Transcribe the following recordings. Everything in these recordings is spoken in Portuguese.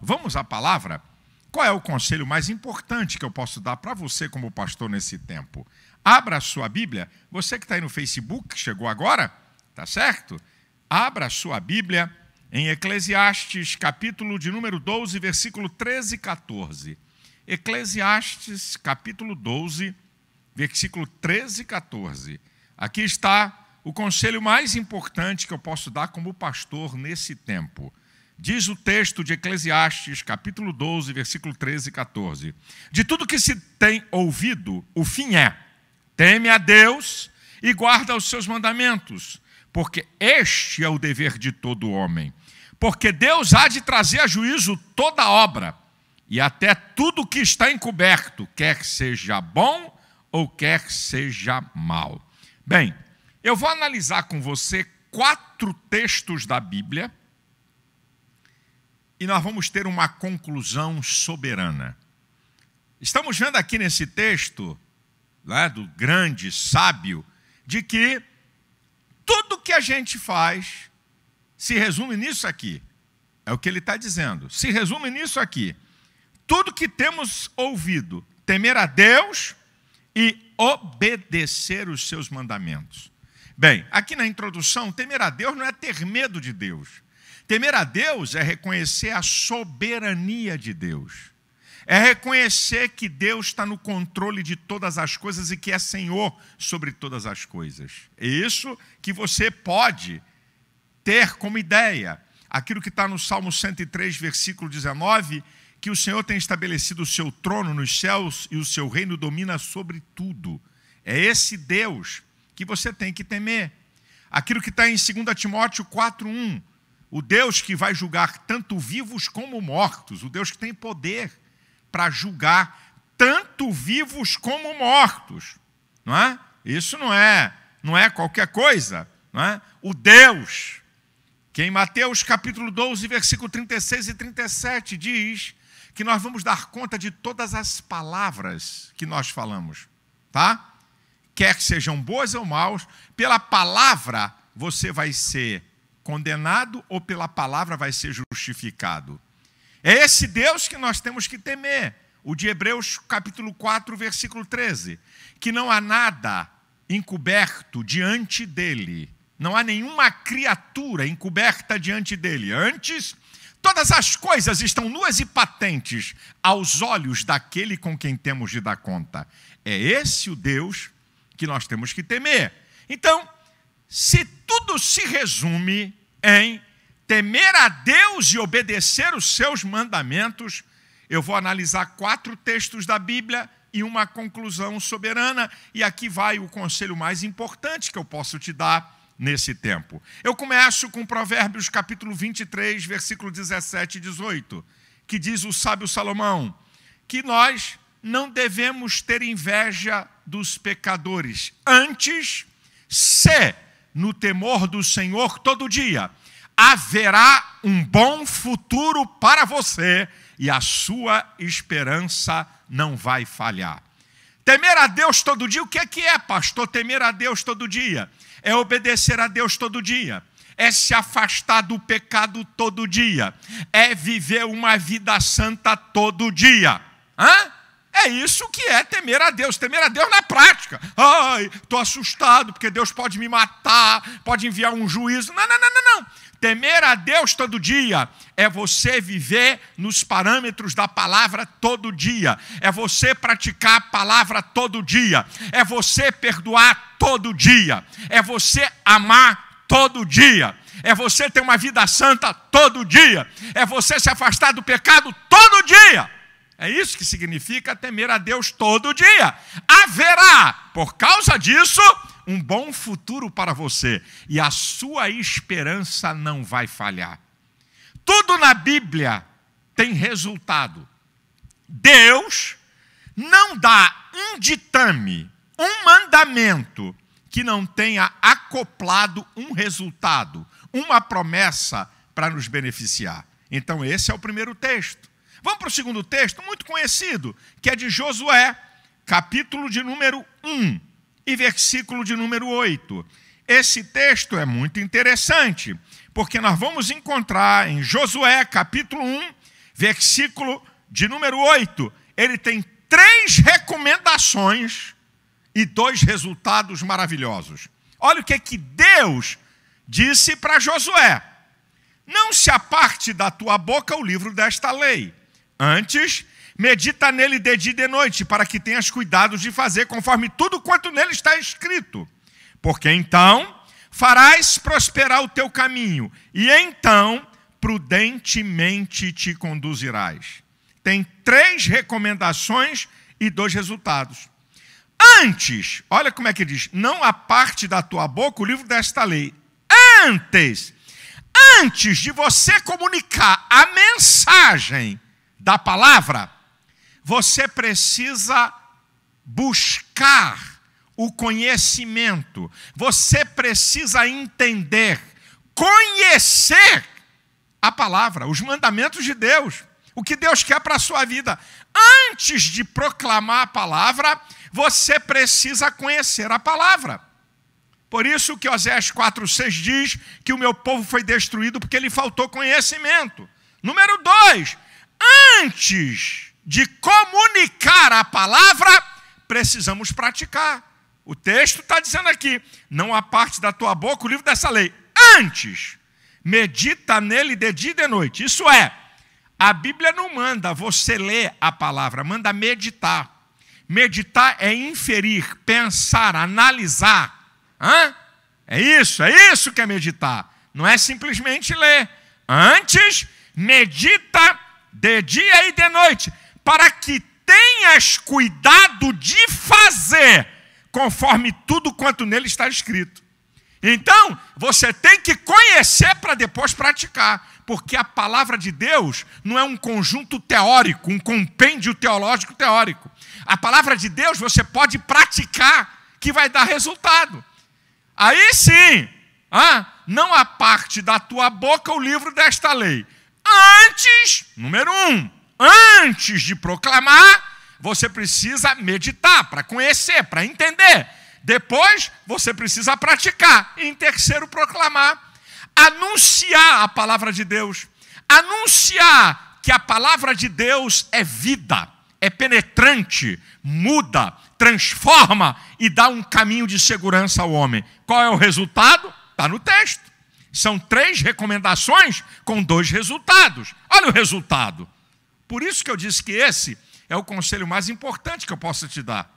Vamos à palavra? Qual é o conselho mais importante que eu posso dar para você como pastor nesse tempo? Abra a sua Bíblia. Você que está aí no Facebook, chegou agora, tá certo? Abra a sua Bíblia em Eclesiastes, capítulo de número 12, versículo 13 e 14. Eclesiastes, capítulo 12, versículo 13 e 14. Aqui está o conselho mais importante que eu posso dar como pastor nesse tempo. Diz o texto de Eclesiastes, capítulo 12, versículo 13 e 14. De tudo que se tem ouvido, o fim é: teme a Deus e guarda os seus mandamentos, porque este é o dever de todo homem. Porque Deus há de trazer a juízo toda obra, e até tudo que está encoberto, quer seja bom ou quer seja mal. Bem, eu vou analisar com você 4 textos da Bíblia, e nós vamos ter uma conclusão soberana. Estamos vendo aqui nesse texto, né, do grande sábio, de que tudo que a gente faz se resume nisso aqui. É o que ele está dizendo. Se resume nisso aqui. Tudo que temos ouvido, temer a Deus e obedecer os seus mandamentos. Bem, aqui na introdução, temer a Deus não é ter medo de Deus. Temer a Deus é reconhecer a soberania de Deus. É reconhecer que Deus está no controle de todas as coisas e que é Senhor sobre todas as coisas. É isso que você pode ter como ideia. Aquilo que está no Salmo 103, versículo 19, que o Senhor tem estabelecido o seu trono nos céus e o seu reino domina sobre tudo. É esse Deus que você tem que temer. Aquilo que está em 2 Timóteo 4:1, o Deus que vai julgar tanto vivos como mortos, o Deus que tem poder para julgar tanto vivos como mortos, não é? Isso não é qualquer coisa, não é? O Deus que em Mateus capítulo 12, versículo 36 e 37 diz que nós vamos dar conta de todas as palavras que nós falamos, tá? Quer que sejam boas ou maus, pela palavra você vai ser condenado ou pela palavra vai ser justificado. É esse Deus que nós temos que temer. O de Hebreus capítulo 4, versículo 13. Que não há nada encoberto diante dele. Não há nenhuma criatura encoberta diante dele. Antes, todas as coisas estão nuas e patentes aos olhos daquele com quem temos de dar conta. É esse o Deus que nós temos que temer. Então, se tudo se resume em temer a Deus e obedecer os seus mandamentos, eu vou analisar 4 textos da Bíblia e uma conclusão soberana, e aqui vai o conselho mais importante que eu posso te dar nesse tempo. Eu começo com Provérbios capítulo 23, versículo 17 e 18, que diz o sábio Salomão, que nós não devemos ter inveja dos pecadores, antes, se no temor do Senhor todo dia haverá um bom futuro para você e a sua esperança não vai falhar. Temer a Deus todo dia, o que é, pastor? Temer a Deus todo dia é obedecer a Deus todo dia, é se afastar do pecado todo dia, é viver uma vida santa todo dia. É isso que é temer a Deus na prática. Ai, estou assustado porque Deus pode me matar, pode enviar um juízo. Não. Temer a Deus todo dia é você viver nos parâmetros da palavra todo dia. É você praticar a palavra todo dia. É você perdoar todo dia. É você amar todo dia. É você ter uma vida santa todo dia. É você se afastar do pecado todo dia. É isso que significa temer a Deus todo dia. Haverá, por causa disso, um bom futuro para você. E a sua esperança não vai falhar. Tudo na Bíblia tem resultado. Deus não dá um ditame, um mandamento que não tenha acoplado um resultado, uma promessa para nos beneficiar. Então esse é o primeiro texto. Vamos para o segundo texto, muito conhecido, que é de Josué, capítulo de número 1 e versículo de número 8. Esse texto é muito interessante, porque nós vamos encontrar em Josué, capítulo 1, versículo de número 8, ele tem 3 recomendações e 2 resultados maravilhosos. Olha o que Deus disse para Josué: não se aparte da tua boca o livro desta lei. Antes, medita nele de dia e de noite, para que tenhas cuidado de fazer conforme tudo quanto nele está escrito. Porque então farás prosperar o teu caminho, e então prudentemente te conduzirás. Tem 3 recomendações e 2 resultados. Antes, olha como é que diz: não aparte da tua boca o livro desta lei. Antes de você comunicar a mensagem da palavra, você precisa buscar o conhecimento. Você precisa entender, conhecer a palavra, os mandamentos de Deus, o que Deus quer para a sua vida. Antes de proclamar a palavra, você precisa conhecer a palavra. Por isso que Oséias 4,6 diz que o meu povo foi destruído porque lhe faltou conhecimento. Número 2, antes de comunicar a palavra, precisamos praticar. O texto está dizendo aqui: não aparte da tua boca o livro dessa lei. Antes, medita nele de dia e de noite. Isso é, a Bíblia não manda você ler a palavra, manda meditar. Meditar é inferir, pensar, analisar. É isso que é meditar. Não é simplesmente ler. Antes, medita de dia e de noite, para que tenhas cuidado de fazer conforme tudo quanto nele está escrito. Então, você tem que conhecer para depois praticar, porque a palavra de Deus não é um conjunto teórico, um compêndio teológico teórico. A palavra de Deus você pode praticar, que vai dar resultado. Aí sim, não aparte da tua boca o livro desta lei. Antes, número 1, antes de proclamar, você precisa meditar para conhecer, para entender. Depois, você precisa praticar. E em terceiro, proclamar. Anunciar a palavra de Deus. Anunciar que a palavra de Deus é vida, é penetrante, muda, transforma e dá um caminho de segurança ao homem. Qual é o resultado? Está no texto. São 3 recomendações com 2 resultados. Olha o resultado. Por isso que eu disse que esse é o conselho mais importante que eu posso te dar.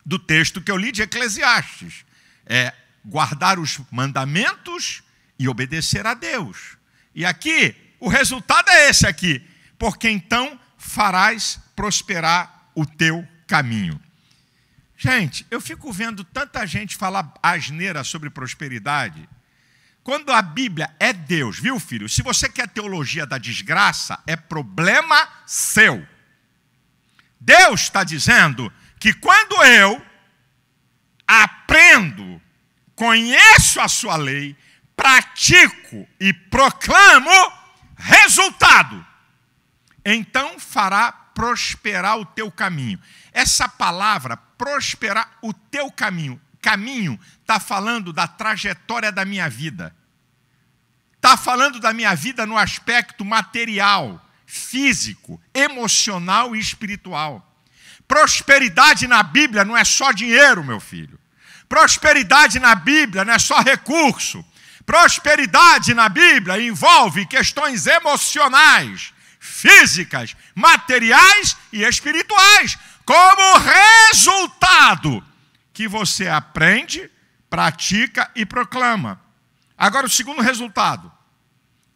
Do texto que eu li de Eclesiastes. É guardar os mandamentos e obedecer a Deus. E aqui, o resultado é esse aqui. Porque então farás prosperar o teu caminho. Gente, eu fico vendo tanta gente falar asneira sobre prosperidade. Quando a Bíblia é Deus, viu, filho? Se você quer teologia da desgraça, é problema seu. Deus está dizendo que quando eu aprendo, conheço a sua lei, pratico e proclamo, resultado, então fará prosperar o teu caminho. Essa palavra, prosperar o teu caminho, caminho está falando da trajetória da minha vida. Está falando da minha vida no aspecto material, físico, emocional e espiritual. Prosperidade na Bíblia não é só dinheiro, meu filho. Prosperidade na Bíblia não é só recurso. Prosperidade na Bíblia envolve questões emocionais, físicas, materiais e espirituais, como resultado que você aprende, pratica e proclama. Agora o segundo resultado.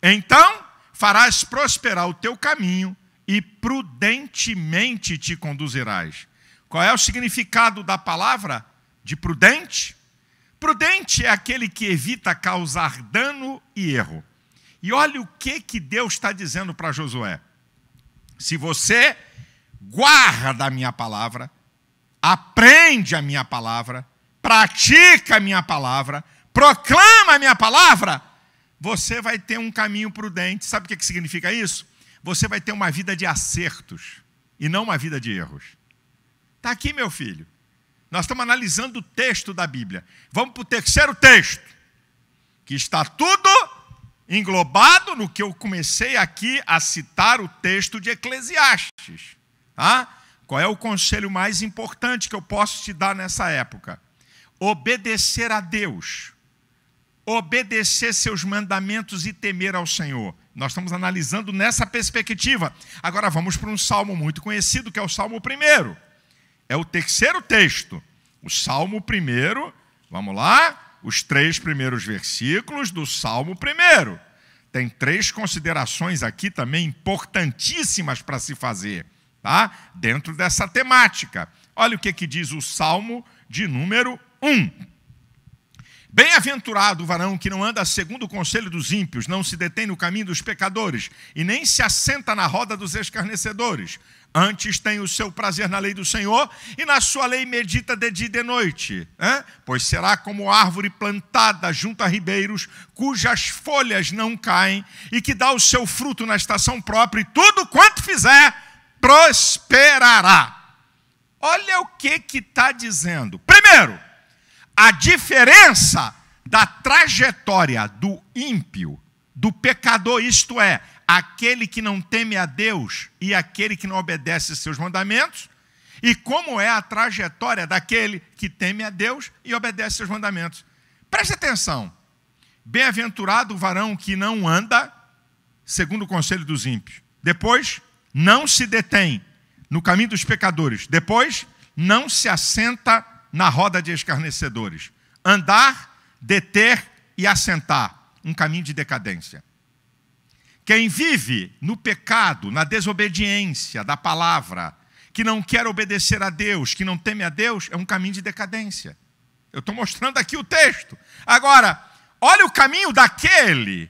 Então farás prosperar o teu caminho e prudentemente te conduzirás. Qual é o significado da palavra de prudente? Prudente é aquele que evita causar dano e erro. E olha o que Deus está dizendo para Josué. Se você guarda a minha palavra, aprende a minha palavra, pratica a minha palavra, proclama a minha palavra, você vai ter um caminho prudente. Sabe o que significa isso? Você vai ter uma vida de acertos e não uma vida de erros. Está aqui, meu filho. Nós estamos analisando o texto da Bíblia. Vamos para o terceiro texto, que está tudo englobado no que eu comecei aqui a citar o texto de Eclesiastes. Tá? Qual é o conselho mais importante que eu posso te dar nessa época? Obedecer a Deus. Obedecer seus mandamentos e temer ao Senhor. Nós estamos analisando nessa perspectiva. Agora vamos para um salmo muito conhecido, que é o Salmo 1. É o terceiro texto. O Salmo 1, vamos lá, os 3 primeiros versículos do Salmo 1. Tem 3 considerações aqui também importantíssimas para se fazer, tá? Dentro dessa temática. Olha o que diz o Salmo de número 1. Bem-aventurado o varão que não anda segundo o conselho dos ímpios, não se detém no caminho dos pecadores, e nem se assenta na roda dos escarnecedores. Antes tem o seu prazer na lei do Senhor, e na sua lei medita de dia e de noite. Pois será como árvore plantada junto a ribeiros, cujas folhas não caem, e que dá o seu fruto na estação própria, e tudo quanto fizer, prosperará. Olha o que está dizendo. Primeiro, a diferença da trajetória do ímpio, do pecador, isto é, aquele que não teme a Deus e aquele que não obedece seus mandamentos, e como é a trajetória daquele que teme a Deus e obedece seus mandamentos. Preste atenção. Bem-aventurado o varão que não anda segundo o conselho dos ímpios. Depois, não se detém no caminho dos pecadores. Depois, não se assenta na roda de escarnecedores. Andar, deter e assentar. Um caminho de decadência. Quem vive no pecado, na desobediência da palavra, que não quer obedecer a Deus, que não teme a Deus, é um caminho de decadência. Eu estou mostrando aqui o texto. Agora, olha o caminho daquele,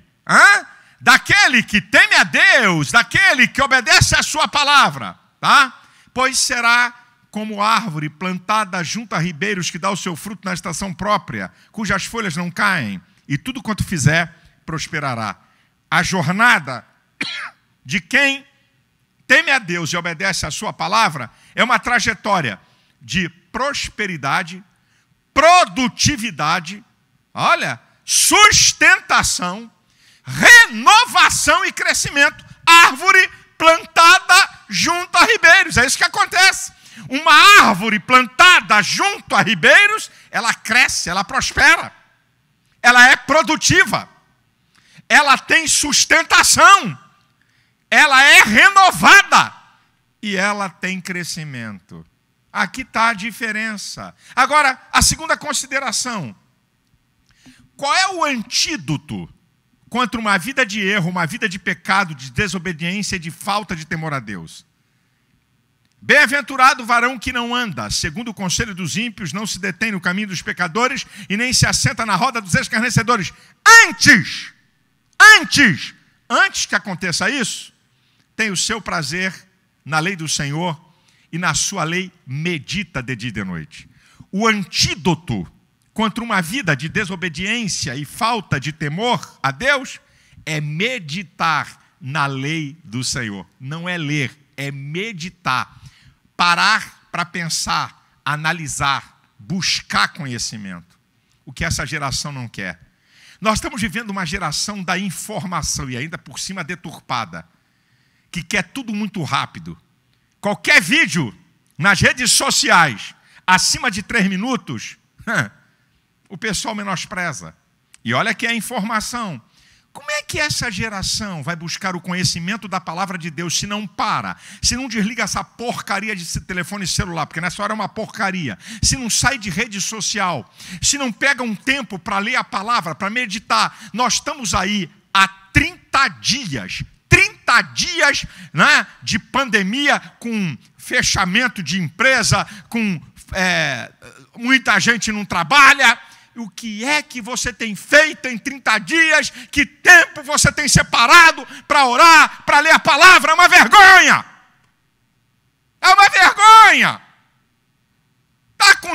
daquele que teme a Deus, daquele que obedece a sua palavra, tá? Pois será como árvore plantada junto a ribeiros que dá o seu fruto na estação própria, cujas folhas não caem, e tudo quanto fizer prosperará. A jornada de quem teme a Deus e obedece a sua palavra é uma trajetória de prosperidade, produtividade, olha, sustentação, renovação e crescimento. Árvore plantada junto a ribeiros, é isso que acontece. Uma árvore plantada junto a ribeiros, ela cresce, ela prospera, ela é produtiva, ela tem sustentação, ela é renovada e ela tem crescimento. Aqui está a diferença. Agora, a segunda consideração. Qual é o antídoto contra uma vida de erro, uma vida de pecado, de desobediência e de falta de temor a Deus? Bem-aventurado o varão que não anda segundo o conselho dos ímpios, não se detém no caminho dos pecadores e nem se assenta na roda dos escarnecedores. Antes que aconteça isso, tem o seu prazer na lei do Senhor e na sua lei medita de dia e de noite. O antídoto contra uma vida de desobediência e falta de temor a Deus é meditar na lei do Senhor. Não é ler, é meditar. Parar para pensar, analisar, buscar conhecimento. O que essa geração não quer. Nós estamos vivendo uma geração da informação e ainda por cima deturpada, que quer tudo muito rápido. Qualquer vídeo nas redes sociais, acima de 3 minutos, o pessoal menospreza. E olha que é informação. Como é que essa geração vai buscar o conhecimento da palavra de Deus se não para, se não desliga essa porcaria de telefone celular, porque nessa hora é uma porcaria, se não sai de rede social, se não pega um tempo para ler a palavra, para meditar? Nós estamos aí há 30 dias, né, de pandemia, com fechamento de empresa, com muita gente não trabalha. O que é que você tem feito em 30 dias? Que tempo você tem separado para orar, para ler a palavra? É uma vergonha! É uma vergonha!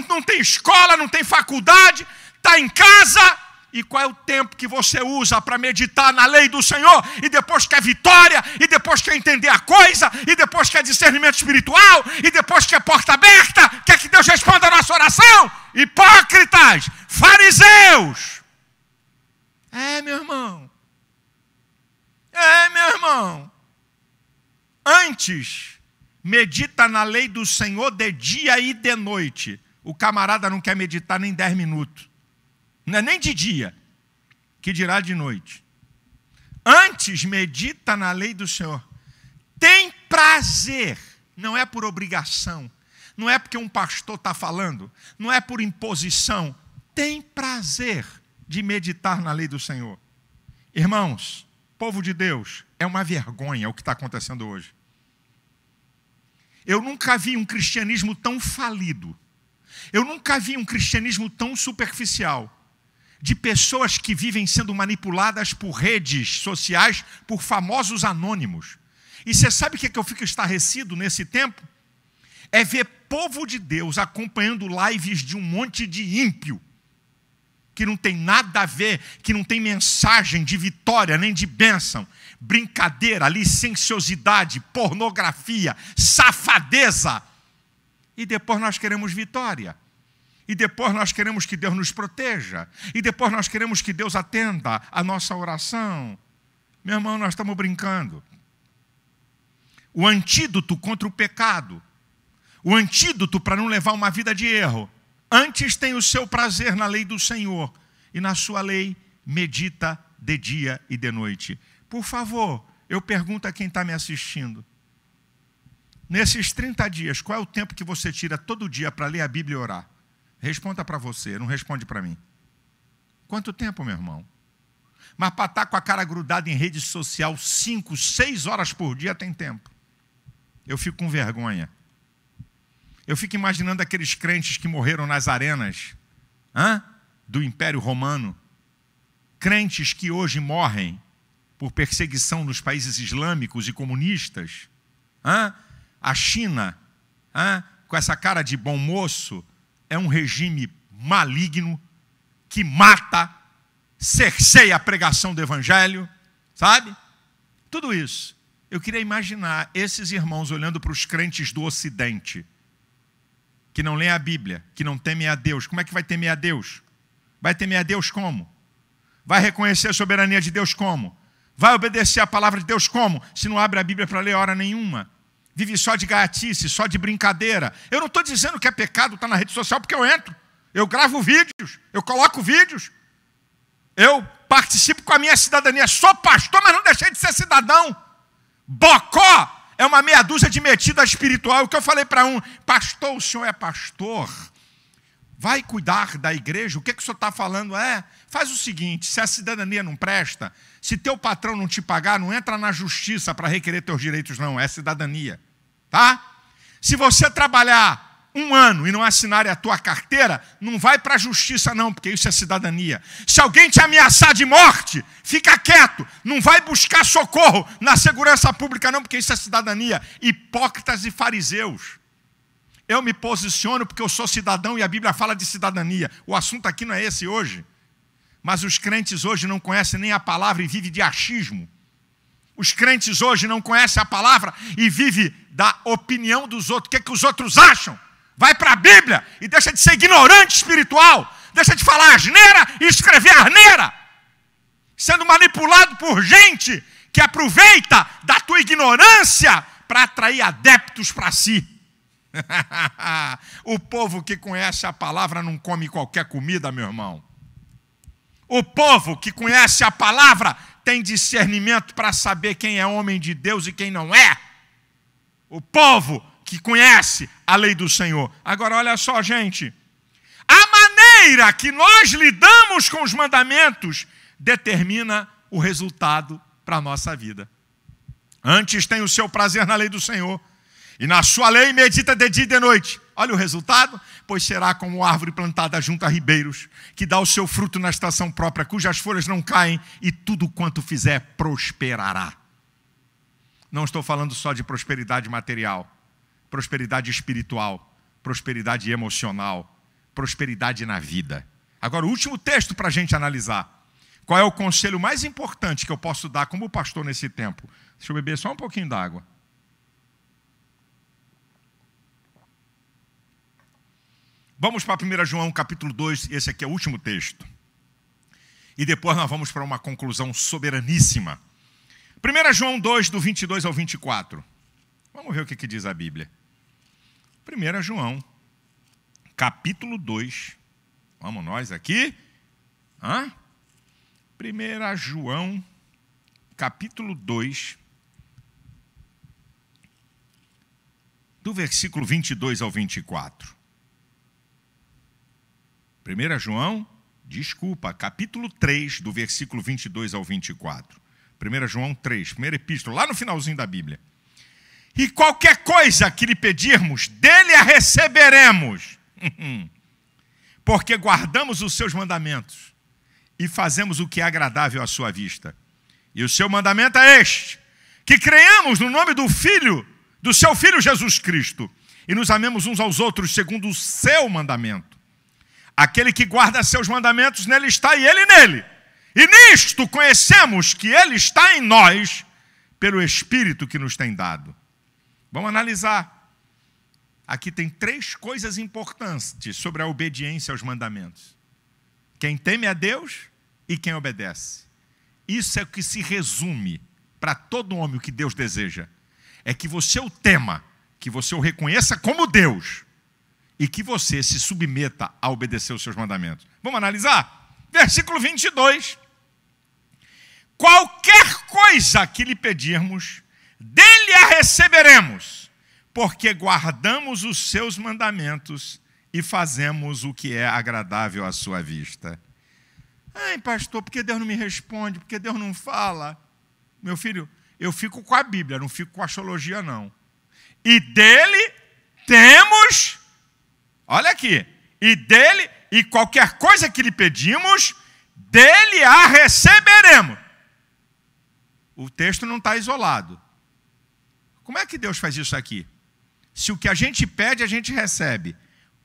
Não tem escola, não tem faculdade, está em casa. E qual é o tempo que você usa para meditar na lei do Senhor? E depois quer vitória, e depois quer entender a coisa, e depois quer discernimento espiritual, e depois quer porta aberta, quer que Deus responda a nossa oração? Hipócritas, fariseus. Meu irmão, Meu irmão. Antes, medita na lei do Senhor de dia e de noite. O camarada não quer meditar nem 10 minutos. Não é nem de dia, que dirá de noite. Antes, medita na lei do Senhor. Tem prazer, não é por obrigação, não é porque um pastor está falando, não é por imposição. Tem prazer de meditar na lei do Senhor. Irmãos, povo de Deus, é uma vergonha o que está acontecendo hoje. Eu nunca vi um cristianismo tão falido. Eu nunca vi um cristianismo tão superficial. De pessoas que vivem sendo manipuladas por redes sociais, por famosos anônimos. E você sabe o que eu fico estarrecido nesse tempo? É ver povo de Deus acompanhando lives de um monte de ímpio, que não tem nada a ver, que não tem mensagem de vitória, nem de bênção. Brincadeira, licenciosidade, pornografia, safadeza. E depois nós queremos vitória. E depois nós queremos que Deus nos proteja. E depois nós queremos que Deus atenda a nossa oração. Meu irmão, nós estamos brincando. O antídoto contra o pecado. O antídoto para não levar uma vida de erro. Antes tem o seu prazer na lei do Senhor. E na sua lei medita de dia e de noite. Por favor, eu pergunto a quem está me assistindo. Nesses 30 dias, qual é o tempo que você tira todo dia para ler a Bíblia e orar? Responda para você, não responde para mim. Quanto tempo, meu irmão? Mas para estar com a cara grudada em rede social 5, 6 horas por dia tem tempo. Eu fico com vergonha. Eu fico imaginando aqueles crentes que morreram nas arenas do Império Romano. Crentes que hoje morrem por perseguição nos países islâmicos e comunistas. A China, com essa cara de bom moço, é um regime maligno que mata, cerceia a pregação do Evangelho, sabe? Tudo isso. Eu queria imaginar esses irmãos olhando para os crentes do Ocidente, que não leem a Bíblia, que não temem a Deus. Como é que vai temer a Deus? Vai temer a Deus como? Vai reconhecer a soberania de Deus como? Vai obedecer a palavra de Deus como? Se não abre a Bíblia para ler hora nenhuma. Vive só de gaiatice, só de brincadeira. Eu não estou dizendo que é pecado estar na rede social, porque eu entro. Eu gravo vídeos, eu coloco vídeos. Eu participo com a minha cidadania. Sou pastor, mas não deixei de ser cidadão. Bocó é uma meia dúzia de metida espiritual. O que eu falei para um, pastor, o senhor é pastor? Vai cuidar da igreja? O que o senhor está falando? Faz o seguinte, se a cidadania não presta, se teu patrão não te pagar, não entra na justiça para requerer teus direitos, não. É cidadania. Tá? Se você trabalhar 1 ano e não assinar a tua carteira, não vai para a justiça não, porque isso é cidadania. Se alguém te ameaçar de morte, fica quieto. Não vai buscar socorro na segurança pública não, porque isso é cidadania. Hipócritas e fariseus. Eu me posiciono porque eu sou cidadão e a Bíblia fala de cidadania. O assunto aqui não é esse hoje. Mas os crentes hoje não conhecem nem a palavra e vivem de achismo. Os crentes hoje não conhecem a palavra e vivem da opinião dos outros. O que os outros acham? Vai para a Bíblia e deixa de ser ignorante espiritual. Deixa de falar asneira e escrever asneira. Sendo manipulado por gente que aproveita da tua ignorância para atrair adeptos para si. O povo que conhece a palavra não come qualquer comida, meu irmão. O povo que conhece a palavra tem discernimento para saber quem é homem de Deus e quem não é. O povo que conhece a lei do Senhor. Agora olha só, gente. A maneira que nós lidamos com os mandamentos determina o resultado para a nossa vida. Antes tem o seu prazer na lei do Senhor, e na sua lei medita de dia e de noite. Olha o resultado, pois será como árvore plantada junto a ribeiros, que dá o seu fruto na estação própria, cujas folhas não caem, e tudo quanto fizer prosperará. Não estou falando só de prosperidade material, prosperidade espiritual, prosperidade emocional, prosperidade na vida. Agora, o último texto para a gente analisar. Qual é o conselho mais importante que eu posso dar como pastor nesse tempo? Deixa eu beber só um pouquinho d'água. Vamos para 1 João capítulo 2, esse aqui é o último texto. E depois nós vamos para uma conclusão soberaníssima. 1 João 2, do 22 ao 24. Vamos ver o que diz a Bíblia. 1 João, capítulo 2. Vamos nós aqui. 1 João, capítulo 2, do versículo 22 ao 24. 1 João, capítulo 3, do versículo 22 ao 24. 1 João 3, primeira epístola, lá no finalzinho da Bíblia. E qualquer coisa que lhe pedirmos, dele a receberemos, porque guardamos os seus mandamentos e fazemos o que é agradável à sua vista. E o seu mandamento é este, que creiamos no nome do Filho, do seu Filho Jesus Cristo, e nos amemos uns aos outros segundo o seu mandamento. Aquele que guarda seus mandamentos, nele está e ele nele. E nisto conhecemos que ele está em nós, pelo Espírito que nos tem dado. Vamos analisar. Aqui tem 3 coisas importantes sobre a obediência aos mandamentos. Quem teme a Deus e quem obedece. Isso é o que se resume para todo homem o que Deus deseja. É que você o tema, que você o reconheça como Deus e que você se submeta a obedecer os seus mandamentos. Vamos analisar? Versículo 22. Qualquer coisa que lhe pedirmos, dele a receberemos, porque guardamos os seus mandamentos e fazemos o que é agradável à sua vista. Ai, pastor, por que Deus não me responde? Por que Deus não fala? Meu filho, eu fico com a Bíblia, não fico com a astrologia, não. E dele temos, olha aqui, e qualquer coisa que lhe pedimos, dele a receberemos. O texto não está isolado. Como é que Deus faz isso aqui? Se o que a gente pede, a gente recebe.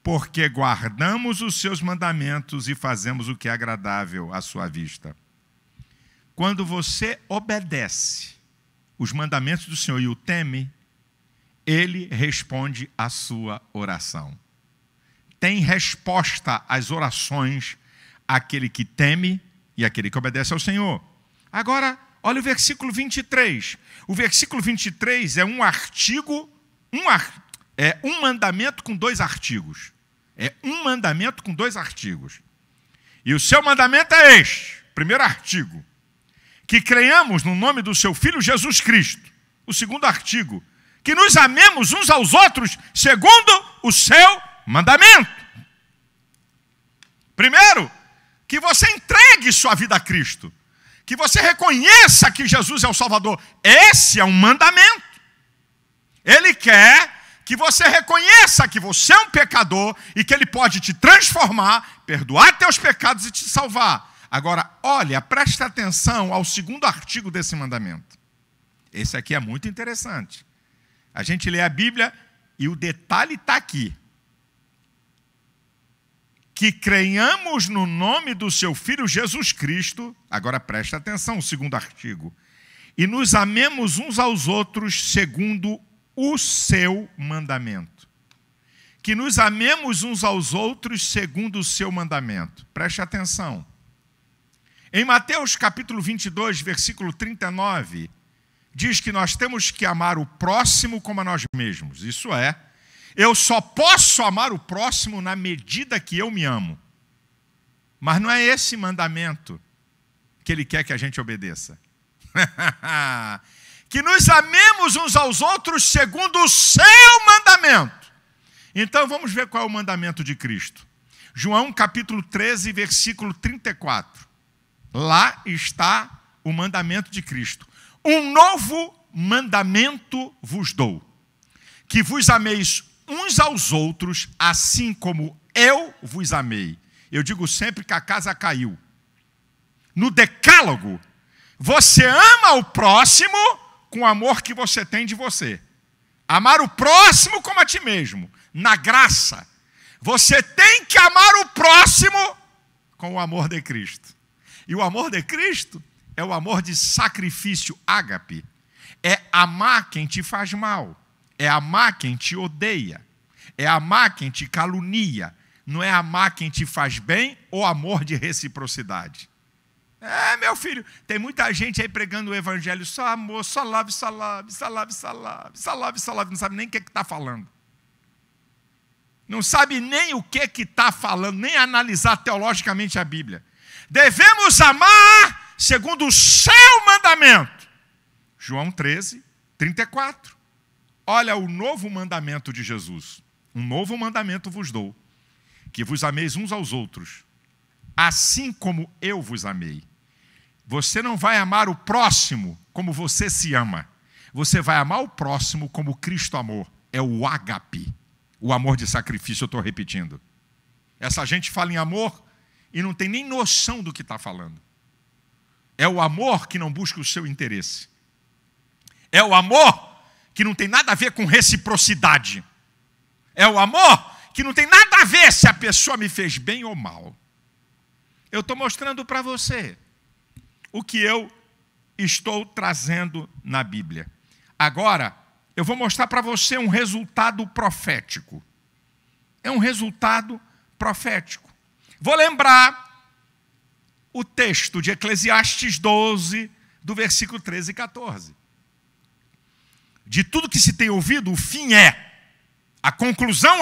Porque guardamos os seus mandamentos e fazemos o que é agradável à sua vista. Quando você obedece os mandamentos do Senhor e o teme, Ele responde à sua oração. Tem resposta às orações aquele que teme e aquele que obedece ao Senhor. Agora, olha o versículo 23. O versículo 23 é um artigo, um mandamento com 2 artigos. É um mandamento com 2 artigos. E o seu mandamento é este, primeiro artigo, que creiamos no nome do seu Filho Jesus Cristo. O segundo artigo, que nos amemos uns aos outros segundo o seu mandamento. Primeiro, que você entregue sua vida a Cristo. Que você reconheça que Jesus é o Salvador. Esse é um mandamento. Ele quer que você reconheça que você é um pecador e que Ele pode te transformar, perdoar teus pecados e te salvar. Agora, olha, presta atenção ao segundo artigo desse mandamento. Esse aqui é muito interessante. A gente lê a Bíblia e o detalhe está aqui. Que creiamos no nome do seu Filho Jesus Cristo, agora presta atenção, o segundo artigo, e nos amemos uns aos outros segundo o seu mandamento. Que nos amemos uns aos outros segundo o seu mandamento. Preste atenção. Em Mateus capítulo 22, versículo 39, diz que nós temos que amar o próximo como a nós mesmos. Isso é, eu só posso amar o próximo na medida que eu me amo. Mas não é esse mandamento que Ele quer que a gente obedeça. Que nos amemos uns aos outros segundo o seu mandamento. Então vamos ver qual é o mandamento de Cristo. João capítulo 13, versículo 34. Lá está o mandamento de Cristo. Um novo mandamento vos dou, que vos ameis uns aos outros, assim como eu vos amei. Eu digo sempre que a casa caiu. No decálogo, você ama o próximo com o amor que você tem de você. Amar o próximo como a ti mesmo. Na graça, você tem que amar o próximo com o amor de Cristo. E o amor de Cristo é o amor de sacrifício, ágape. É amar quem te faz mal. É amar quem te odeia. É amar quem te calunia. Não é amar quem te faz bem ou amor de reciprocidade. Meu filho, tem muita gente aí pregando o evangelho, só amor, só love, só love, só love, só love, só love, só love, não sabe nem o que está falando. Não sabe nem o que está falando, nem analisar teologicamente a Bíblia. Devemos amar segundo o seu mandamento. João 13, 34. Olha o novo mandamento de Jesus. Um novo mandamento vos dou, que vos ameis uns aos outros, assim como eu vos amei. Você não vai amar o próximo como você se ama. Você vai amar o próximo como Cristo amou. É o ágape, o amor de sacrifício, eu estou repetindo. Essa gente fala em amor e não tem nem noção do que está falando. É o amor que não busca o seu interesse. É o amor que não tem nada a ver com reciprocidade. É o amor que não tem nada a ver se a pessoa me fez bem ou mal. Eu estou mostrando para você o que eu estou trazendo na Bíblia. Agora, eu vou mostrar para você um resultado profético. É um resultado profético. Vou lembrar o texto de Eclesiastes 12, do versículo 13 e 14. De tudo que se tem ouvido, o fim a conclusão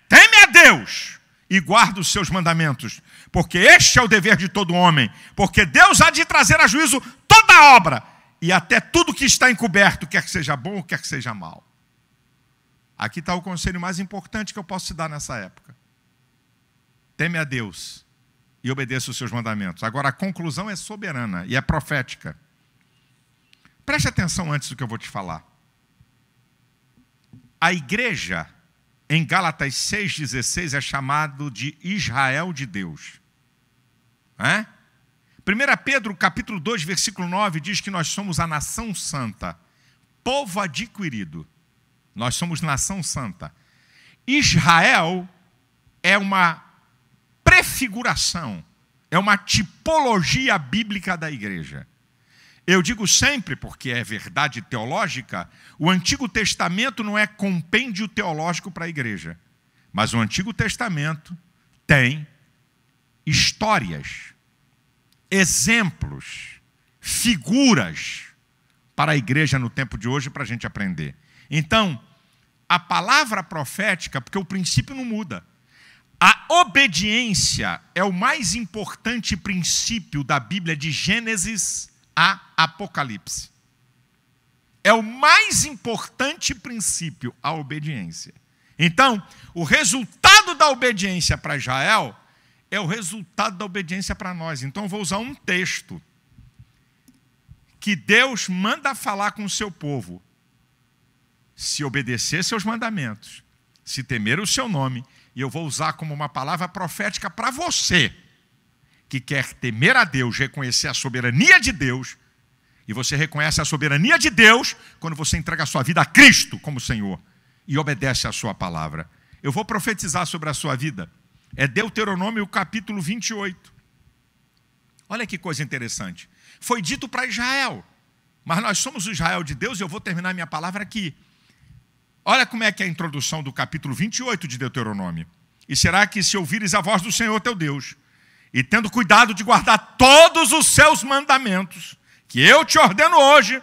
teme a Deus e guarda os seus mandamentos, porque este é o dever de todo homem, porque Deus há de trazer a juízo toda a obra, e até tudo que está encoberto, quer que seja bom ou quer que seja mal. Aqui está o conselho mais importante que eu posso te dar nessa época. Teme a Deus e obedeça os seus mandamentos. Agora, a conclusão é soberana e é profética. Preste atenção antes do que eu vou te falar. A igreja, em Gálatas 6,16, é chamado de Israel de Deus. 1 Pedro, capítulo 2, versículo 9, diz que nós somos a nação santa, povo adquirido. Nós somos nação santa. Israel é uma prefiguração, é uma tipologia bíblica da igreja. Eu digo sempre, porque é verdade teológica, o Antigo Testamento não é compêndio teológico para a igreja, mas o Antigo Testamento tem histórias, exemplos, figuras para a igreja no tempo de hoje para a gente aprender. Então, a palavra profética, porque o princípio não muda, a obediência é o mais importante princípio da Bíblia de Gênesis a Apocalipse. É o mais importante princípio, a obediência. Então, o resultado da obediência para Israel é o resultado da obediência para nós. Então, eu vou usar um texto que Deus manda falar com o seu povo. Se obedecer seus mandamentos, se temer o seu nome, e eu vou usar como uma palavra profética para você, que quer temer a Deus, reconhecer a soberania de Deus, e você reconhece a soberania de Deus quando você entrega a sua vida a Cristo como Senhor e obedece a sua palavra. Eu vou profetizar sobre a sua vida. É Deuteronômio capítulo 28. Olha que coisa interessante. Foi dito para Israel, mas nós somos o Israel de Deus, e eu vou terminar minha palavra aqui. Olha como é que é a introdução do capítulo 28 de Deuteronômio. E será que se ouvires a voz do Senhor teu Deus, e tendo cuidado de guardar todos os seus mandamentos, que eu te ordeno hoje,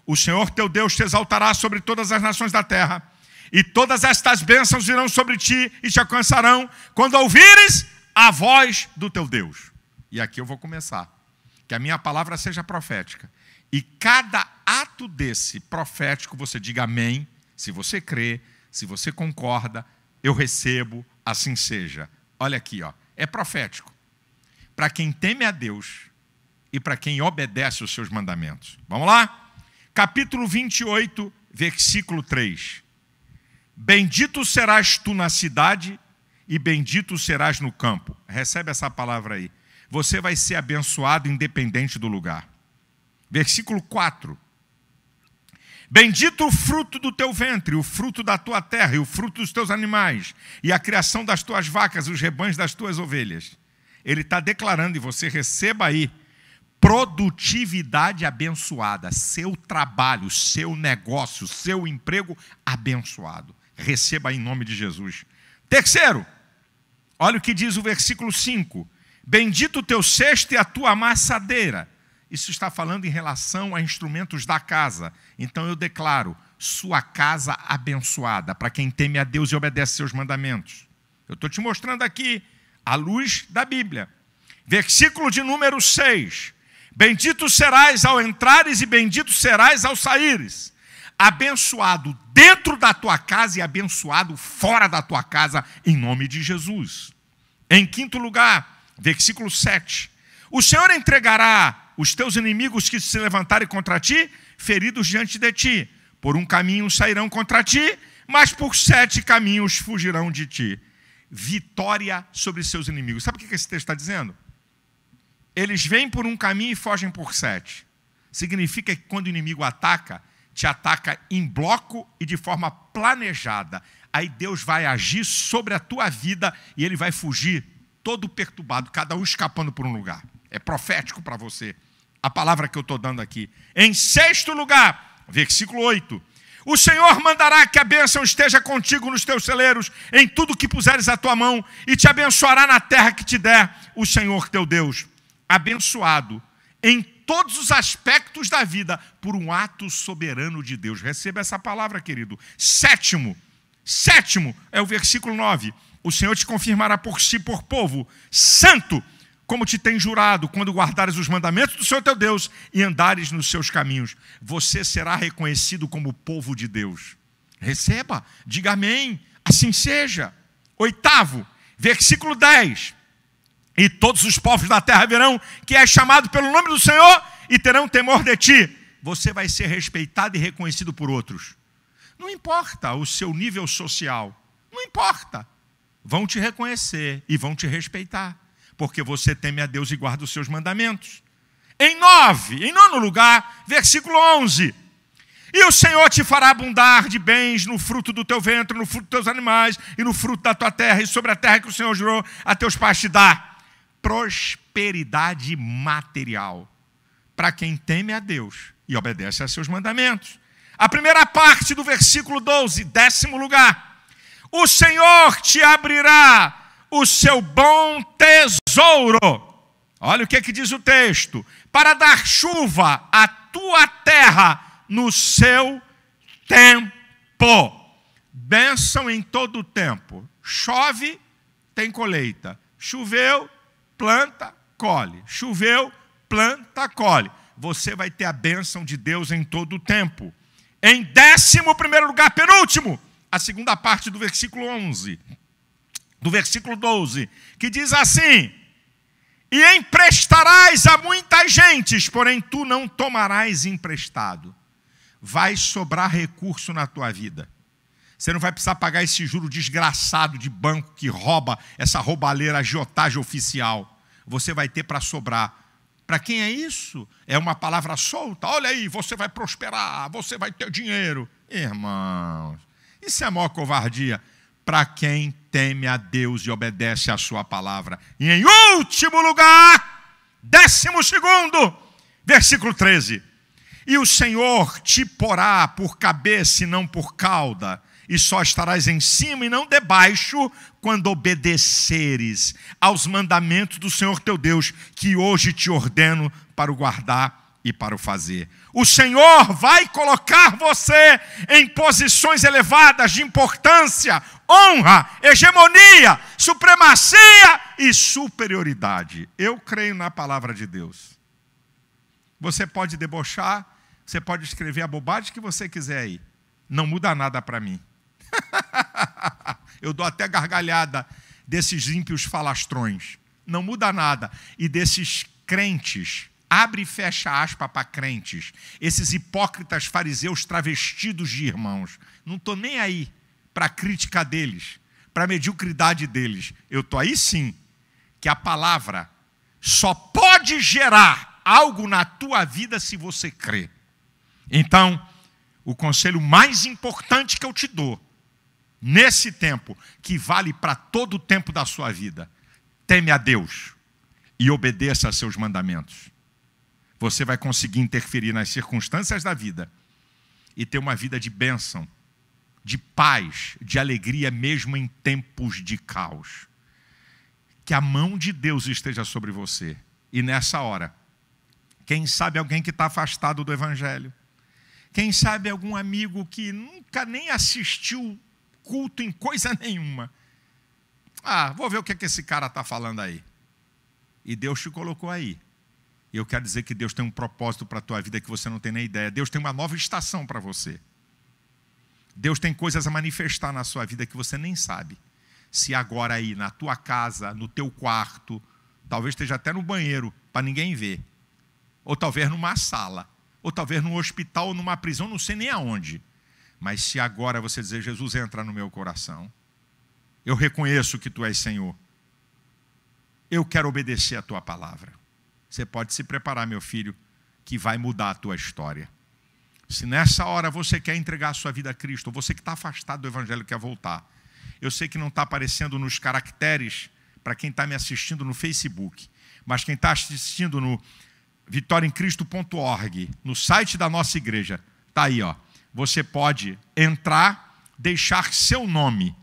o Senhor teu Deus te exaltará sobre todas as nações da terra, e todas estas bênçãos virão sobre ti e te alcançarão, quando ouvires a voz do teu Deus. E aqui eu vou começar. Que a minha palavra seja profética. E cada ato desse profético, você diga amém, se você crê, se você concorda, eu recebo, assim seja. Olha aqui, é profético. Para quem teme a Deus e para quem obedece os seus mandamentos. Vamos lá? Capítulo 28, versículo 3. Bendito serás tu na cidade e bendito serás no campo. Recebe essa palavra aí. Você vai ser abençoado independente do lugar. Versículo 4. Bendito o fruto do teu ventre, o fruto da tua terra e o fruto dos teus animais, e a criação das tuas vacas, os rebanhos das tuas ovelhas. Ele está declarando, e você receba aí, produtividade abençoada, seu trabalho, seu negócio, seu emprego abençoado. Receba aí em nome de Jesus. Terceiro, olha o que diz o versículo 5. Bendito o teu cesto e a tua amassadeira. Isso está falando em relação a instrumentos da casa. Então eu declaro, sua casa abençoada, para quem teme a Deus e obedece seus mandamentos. Eu estou te mostrando aqui, à luz da Bíblia. Versículo de número 6. Bendito serás ao entrares e bendito serás ao saíres. Abençoado dentro da tua casa e abençoado fora da tua casa, em nome de Jesus. Em quinto lugar, versículo 7. O Senhor entregará os teus inimigos que se levantarem contra ti, feridos diante de ti. Por um caminho sairão contra ti, mas por 7 caminhos fugirão de ti. Vitória sobre seus inimigos. Sabe o que esse texto está dizendo? Eles vêm por um caminho e fogem por 7. Significa que quando o inimigo ataca, te ataca em bloco e de forma planejada. Aí Deus vai agir sobre a tua vida e ele vai fugir todo perturbado, cada um escapando por um lugar. É profético para você a palavra que eu estou dando aqui. Em sexto lugar, versículo 8. O Senhor mandará que a bênção esteja contigo nos teus celeiros, em tudo que puseres a tua mão, e te abençoará na terra que te der o Senhor teu Deus. Abençoado em todos os aspectos da vida por um ato soberano de Deus. Receba essa palavra, querido. Sétimo é o versículo 9. O Senhor te confirmará por si, por povo santo, como te tem jurado, quando guardares os mandamentos do Senhor teu Deus e andares nos seus caminhos. Você será reconhecido como povo de Deus. Receba, diga amém, assim seja. Oitavo, versículo 10. E todos os povos da terra verão que és chamado pelo nome do Senhor e terão temor de ti. Você vai ser respeitado e reconhecido por outros. Não importa o seu nível social, não importa. Vão te reconhecer e vão te respeitar, porque você teme a Deus e guarda os seus mandamentos. Em nono lugar, versículo 11. E o Senhor te fará abundar de bens no fruto do teu ventre, no fruto dos teus animais e no fruto da tua terra e sobre a terra que o Senhor jurou a teus pais te dar. Prosperidade material para quem teme a Deus e obedece a seus mandamentos. A primeira parte do versículo 12, 10º lugar. O Senhor te abrirá o seu bom tesouro. Olha o que diz o texto. Para dar chuva à tua terra no seu tempo. Bênção em todo o tempo. Chove, tem colheita. Choveu, planta, colhe. Choveu, planta, colhe. Você vai ter a bênção de Deus em todo o tempo. Em 11º lugar, penúltimo, a segunda parte do versículo 11. Do versículo 12, que diz assim: e emprestarás a muitas gentes, porém tu não tomarás emprestado. Vai sobrar recurso na tua vida. Você não vai precisar pagar esse juro desgraçado de banco que rouba, essa roubalheira, agiotagem oficial. Você vai ter para sobrar. Para quem é isso? É uma palavra solta. Olha aí, você vai prosperar, você vai ter dinheiro. Irmãos, isso é a maior covardia. Para quem teme a Deus e obedece a sua palavra. E em último lugar, 12º, versículo 13. E o Senhor te porá por cabeça e não por cauda, e só estarás em cima e não debaixo, quando obedeceres aos mandamentos do Senhor teu Deus, que hoje te ordeno para o guardar e para o fazer. O Senhor vai colocar você em posições elevadas de importância, honra, hegemonia, supremacia e superioridade. Eu creio na palavra de Deus. Você pode debochar, você pode escrever a bobagem que você quiser aí. Não muda nada para mim. Eu dou até gargalhada desses ímpios falastrões. Não muda nada. E desses crentes, abre e fecha aspa para crentes, esses hipócritas fariseus travestidos de irmãos. Não estou nem aí para a crítica deles, para a mediocridade deles. Eu estou aí sim, que a palavra só pode gerar algo na tua vida se você crê. Então, o conselho mais importante que eu te dou, nesse tempo, que vale para todo o tempo da sua vida, teme a Deus e obedeça a seus mandamentos. Você vai conseguir interferir nas circunstâncias da vida e ter uma vida de bênção, de paz, de alegria, mesmo em tempos de caos. que a mão de Deus esteja sobre você. E nessa hora, quem sabe alguém que está afastado do Evangelho, quem sabe algum amigo que nunca nem assistiu culto em coisa nenhuma. Vou ver o que esse cara está falando aí. E Deus te colocou aí. E eu quero dizer que Deus tem um propósito para a tua vida que você não tem nem ideia. Deus tem uma nova estação para você. Deus tem coisas a manifestar na sua vida que você nem sabe. Se agora aí, na tua casa, no teu quarto, talvez esteja até no banheiro, para ninguém ver. Ou talvez numa sala. Ou talvez num hospital ou numa prisão, não sei nem aonde. Mas se agora você dizer, Jesus, entra no meu coração. Eu reconheço que tu és Senhor. Eu quero obedecer a tua palavra. Você pode se preparar, meu filho, que vai mudar a tua história. Se nessa hora você quer entregar a sua vida a Cristo, ou você que está afastado do Evangelho quer voltar, eu sei que não está aparecendo nos caracteres para quem está me assistindo no Facebook, mas quem está assistindo no vitoriaemcristo.org, no site da nossa igreja, está aí, ó. Você pode entrar, deixar seu nome.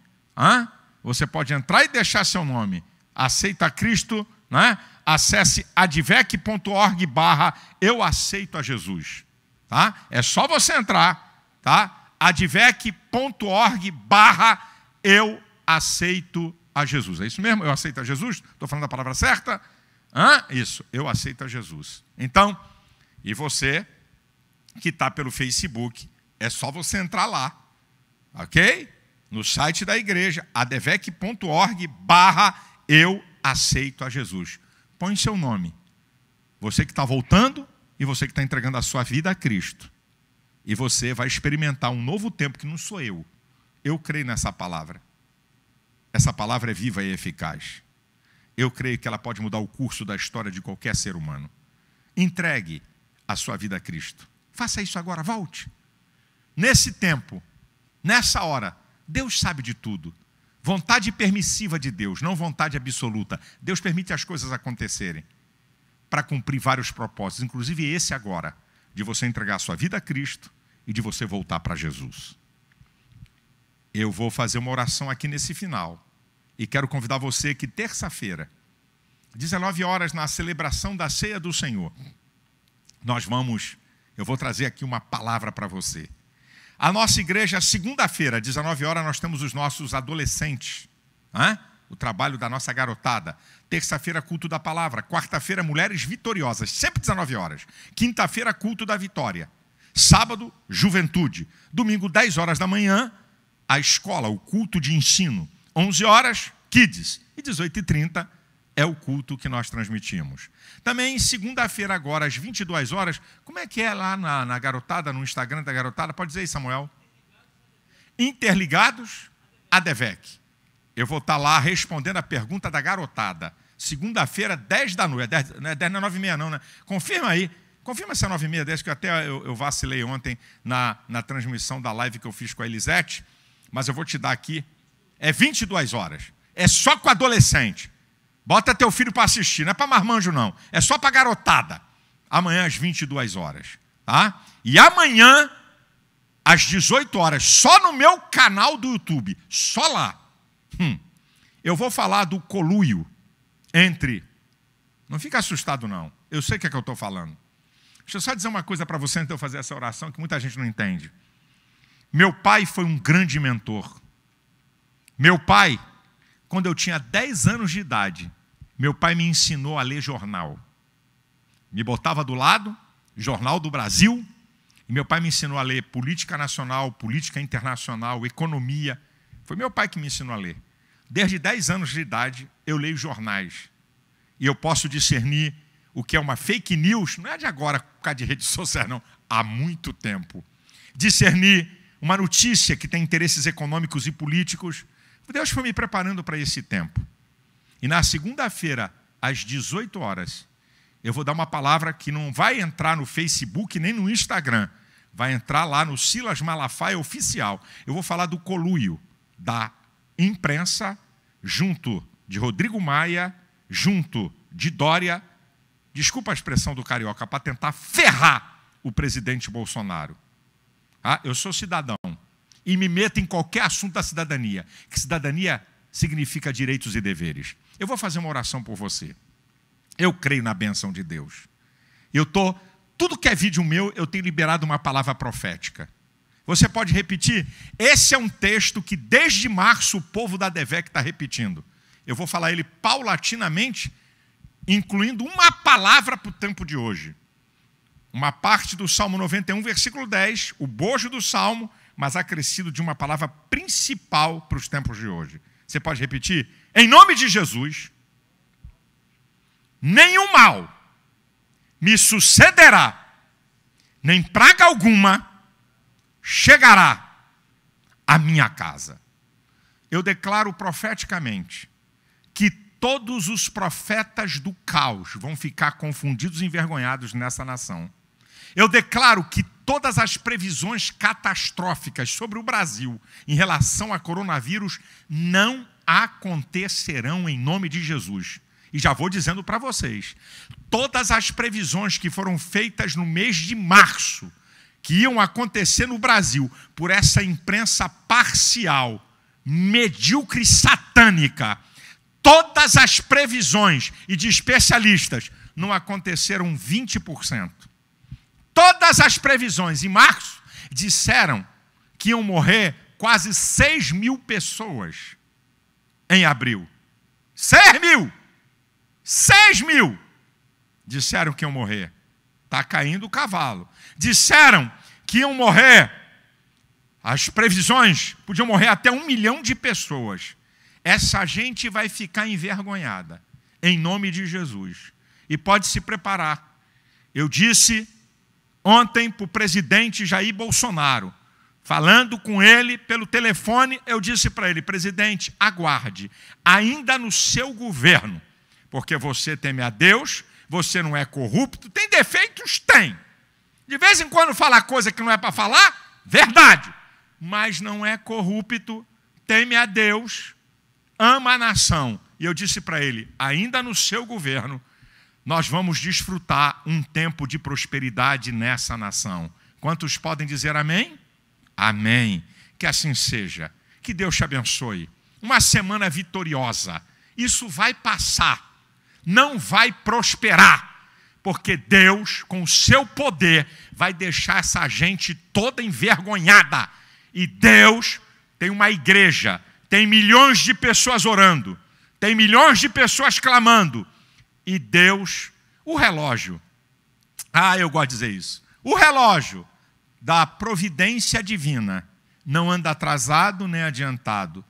Você pode entrar e deixar seu nome. Aceita Cristo, né? Acesse advec.org/eu aceito a Jesus. Tá? É só você entrar, tá? advec.org/eu aceito a Jesus. É isso mesmo? Eu aceito a Jesus? Estou falando a palavra certa? Isso, eu aceito a Jesus. Então, e você que está pelo Facebook, é só você entrar lá, ok? No site da igreja, advec.org/eu aceito a Jesus. Põe seu nome. Você que está voltando e você que está entregando a sua vida a Cristo. E você vai experimentar um novo tempo que não sou eu. Eu creio nessa palavra. Essa palavra é viva e eficaz. Eu creio que ela pode mudar o curso da história de qualquer ser humano. Entregue a sua vida a Cristo. Faça isso agora, volte. Nesse tempo, nessa hora, Deus sabe de tudo. Vontade permissiva de Deus, não vontade absoluta. Deus permite as coisas acontecerem para cumprir vários propósitos, inclusive esse agora, de você entregar a sua vida a Cristo e de você voltar para Jesus. Eu vou fazer uma oração aqui nesse final e quero convidar você que terça-feira, 19 horas, na celebração da Ceia do Senhor, eu vou trazer aqui uma palavra para você. A nossa igreja, segunda-feira, 19 horas, nós temos os nossos adolescentes, o trabalho da nossa garotada. Terça-feira, culto da palavra. Quarta-feira, mulheres vitoriosas, sempre 19 horas. Quinta-feira, culto da vitória. Sábado, juventude. Domingo, 10 horas da manhã, a escola, o culto de ensino. 11 horas, kids. E 18h30 é o culto que nós transmitimos. Também, segunda-feira agora, às 22 horas, como é que é lá na garotada, no Instagram da garotada? Pode dizer aí, Samuel? Interligados ADVEC. Eu vou estar lá respondendo a pergunta da garotada. Segunda-feira, 10 da noite. Não é 9h30 não, né? Confirma aí. Confirma se é 9h30, que eu vacilei ontem na transmissão da live que eu fiz com a Elisete. Mas eu vou te dar aqui. É 22 horas. É só com adolescente. Bota teu filho para assistir. Não é para marmanjo, não. É só para garotada. Amanhã, às 22 horas. Tá? E amanhã, às 18 horas, só no meu canal do YouTube. Só lá. Eu vou falar do conluio entre... Não fica assustado, não. Eu sei o que é que eu estou falando. Deixa eu só dizer uma coisa para você antes de eu fazer essa oração, que muita gente não entende. Meu pai foi um grande mentor. Meu pai, quando eu tinha 10 anos de idade, meu pai me ensinou a ler jornal. Me botava do lado, Jornal do Brasil, e meu pai me ensinou a ler política nacional, política internacional, economia. Foi meu pai que me ensinou a ler. Desde 10 anos de idade, eu leio jornais. E eu posso discernir o que é uma fake news, não é de agora, por causa de redes sociais, não. Há muito tempo. Discernir uma notícia que tem interesses econômicos e políticos. Deus foi me preparando para esse tempo. E na segunda-feira, às 18 horas, eu vou dar uma palavra que não vai entrar no Facebook nem no Instagram. Vai entrar lá no Silas Malafaia Oficial. Eu vou falar do conluio da imprensa, junto de Rodrigo Maia, junto de Dória, desculpa a expressão do carioca, para tentar ferrar o presidente Bolsonaro. Eu sou cidadão e me meto em qualquer assunto da cidadania. Que cidadania significa direitos e deveres. Eu vou fazer uma oração por você. Eu creio na bênção de Deus. Tudo que é vídeo meu, eu tenho liberado uma palavra profética. Você pode repetir? Esse é um texto que desde março o povo da DEVEC está repetindo. Eu vou falar ele paulatinamente, incluindo uma palavra para o tempo de hoje. Uma parte do Salmo 91, versículo 10, o bojo do Salmo, mas acrescido de uma palavra principal para os tempos de hoje. Você pode repetir? Em nome de Jesus, nenhum mal me sucederá, nem praga alguma chegará à minha casa. Eu declaro profeticamente que todos os profetas do caos vão ficar confundidos e envergonhados nessa nação. Eu declaro que todas as previsões catastróficas sobre o Brasil em relação a coronavírus não acontecerão em nome de Jesus. E já vou dizendo para vocês, todas as previsões que foram feitas no mês de março, que iam acontecer no Brasil, por essa imprensa parcial, medíocre e satânica, todas as previsões e de especialistas não aconteceram 20%. Todas as previsões em março disseram que iam morrer quase 6 mil pessoas em abril. 6 mil! 6 mil! Disseram que iam morrer. Está caindo o cavalo. Disseram que iam morrer. As previsões podiam morrer até 1 milhão de pessoas. Essa gente vai ficar envergonhada, em nome de Jesus. E pode se preparar. Eu disse ontem para o presidente Jair Bolsonaro, falando com ele pelo telefone, eu disse para ele: presidente, aguarde, ainda no seu governo, porque você teme a Deus, você não é corrupto, tem defeitos? Tem. De vez em quando fala coisa que não é para falar, verdade, mas não é corrupto, teme a Deus, ama a nação. E eu disse para ele: ainda no seu governo, nós vamos desfrutar um tempo de prosperidade nessa nação. Quantos podem dizer amém? Amém. Que assim seja. Que Deus te abençoe. Uma semana vitoriosa. Isso vai passar. Não vai prosperar. Porque Deus, com o seu poder, vai deixar essa gente toda envergonhada. E Deus tem uma igreja. Tem milhões de pessoas orando. Tem milhões de pessoas clamando. E Deus, o relógio, eu gosto de dizer isso, o relógio da providência divina não anda atrasado nem adiantado.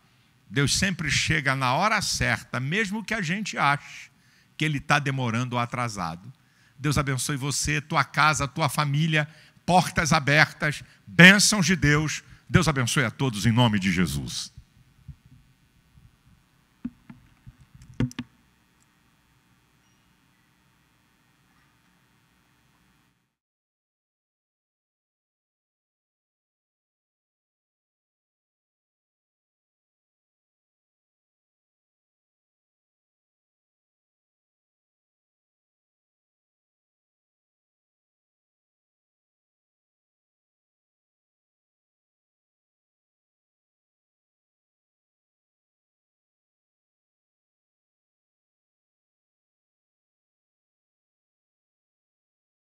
Deus sempre chega na hora certa, mesmo que a gente ache que Ele está demorando ou atrasado. Deus abençoe você, tua casa, tua família, portas abertas, bênçãos de Deus. Deus abençoe a todos em nome de Jesus.